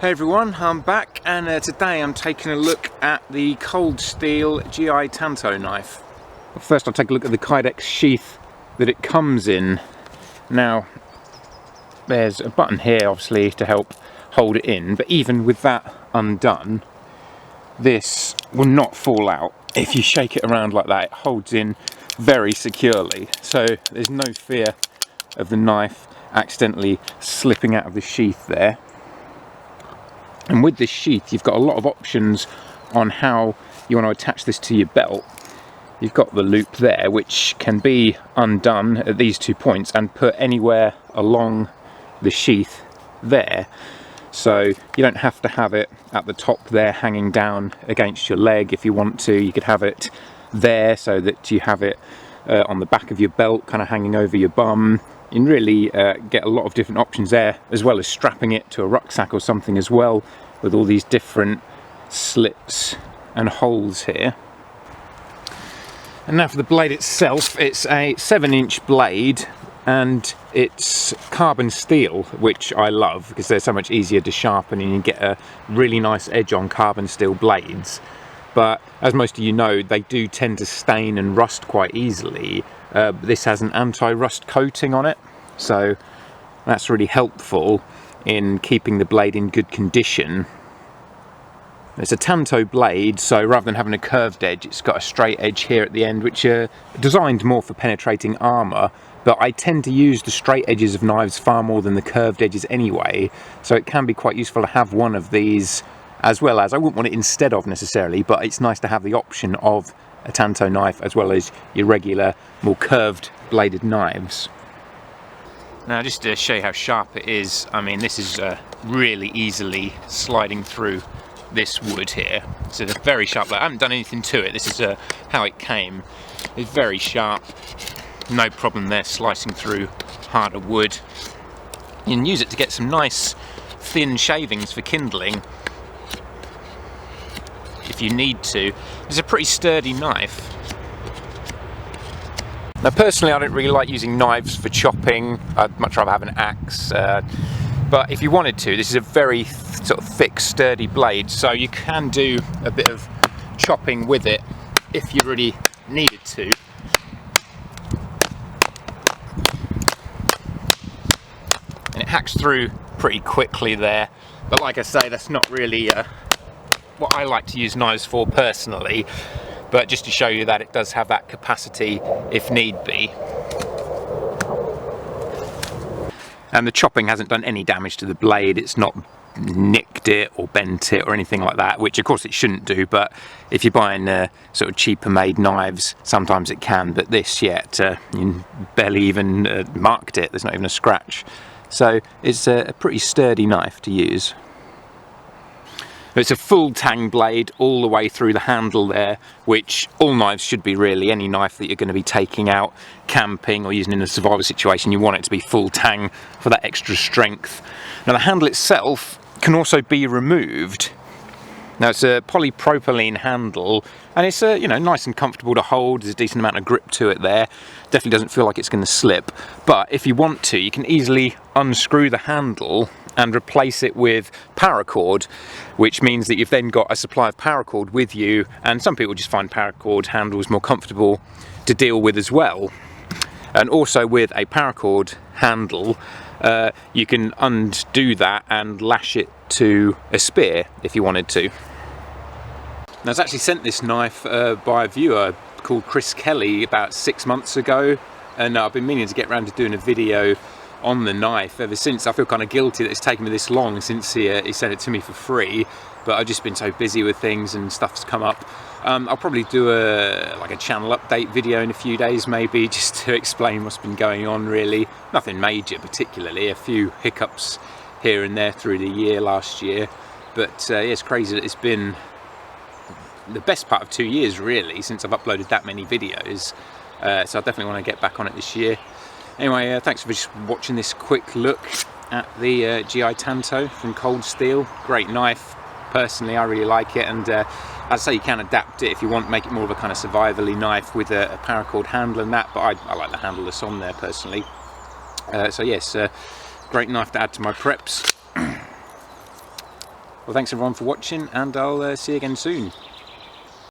Hey everyone, I'm back and today I'm taking a look at the Cold Steel G.I Tanto knife. First I'll take a look at the Kydex sheath that it comes in. Now there's a button here obviously to help hold it in, but even with that undone, this will not fall out. If you shake it around like that, it holds in very securely, so there's no fear of the knife accidentally slipping out of the sheath there. And with this sheath you've got a lot of options on how you want to attach this to your belt. You've got the loop there which can be undone at these 2 points and put anywhere along the sheath there, so you don't have to have it at the top there hanging down against your leg. If you want to, you could have it there so that you have it on the back of your belt kind of hanging over your bum. You can really get a lot of different options there, as well as strapping it to a rucksack or something as well, with all these different slits and holes here. And now for the blade itself, it's a 7-inch blade and it's carbon steel, which I love because they're so much easier to sharpen and you get a really nice edge on carbon steel blades. But as most of you know, they do tend to stain and rust quite easily. This has an anti-rust coating on it, so that's really helpful in keeping the blade in good condition. It's a Tanto blade, so rather than having a curved edge, it's got a straight edge here at the end, which are designed more for penetrating armour, but I tend to use the straight edges of knives far more than the curved edges anyway, so it can be quite useful to have one of these, as well as, I wouldn't want it instead of necessarily, but it's nice to have the option of a Tanto knife as well as your regular, more curved bladed knives. Now just to show you how sharp it is, I mean this is really easily sliding through this wood here. So it's a very sharp blade. I haven't done anything to it, this is how it came. It's very sharp, no problem there slicing through harder wood. You can use it to get some nice thin shavings for kindling if you need to. It's a pretty sturdy knife. Now personally I don't really like using knives for chopping, I'd much rather have an axe, but if you wanted to, this is a very sort of thick sturdy blade, so you can do a bit of chopping with it if you really needed to. And it hacks through pretty quickly there, but like I say, that's not really what I like to use knives for personally, but just to show you that it does have that capacity if need be. And the chopping hasn't done any damage to the blade, it's not nicked it or bent it or anything like that, which of course it shouldn't do, but if you're buying sort of cheaper made knives, sometimes it can, but this yet, you barely even marked it, there's not even a scratch. So it's a pretty sturdy knife to use. It's a full tang blade all the way through the handle there, which all knives should be really. Any knife that you're going to be taking out camping or using in a survival situation, you want it to be full tang for that extra strength. Now the handle itself can also be removed. Now it's a polypropylene handle and it's you know, nice and comfortable to hold. There's a decent amount of grip to it there. Definitely doesn't feel like it's going to slip, but if you want to, you can easily unscrew the handle and replace it with paracord, which means that you've then got a supply of paracord with you, and some people just find paracord handles more comfortable to deal with as well. And also with a paracord handle, you can undo that and lash it to a spear if you wanted to. Now I was actually sent this knife by a viewer called Chris Kelly about 6 months ago, and I've been meaning to get around to doing a video on the knife ever since. I feel kind of guilty that it's taken me this long since he sent it to me for free, but I've just been so busy with things and stuff's come up. I'll probably do like a channel update video in a few days maybe, just to explain what's been going on really. Nothing major particularly, a few hiccups here and there through the year last year, but yeah, it's crazy that it's been the best part of 2 years really since I've uploaded that many videos, so I definitely want to get back on it this year. Anyway, thanks for just watching this quick look at the G.I Tanto from Cold Steel. Great knife, personally I really like it, and I'd say you can adapt it if you want, make it more of a kind of survival-y knife with a paracord handle and that, but I like the handle that's on there personally. So yes, great knife to add to my preps. Well, thanks everyone for watching, and I'll see you again soon.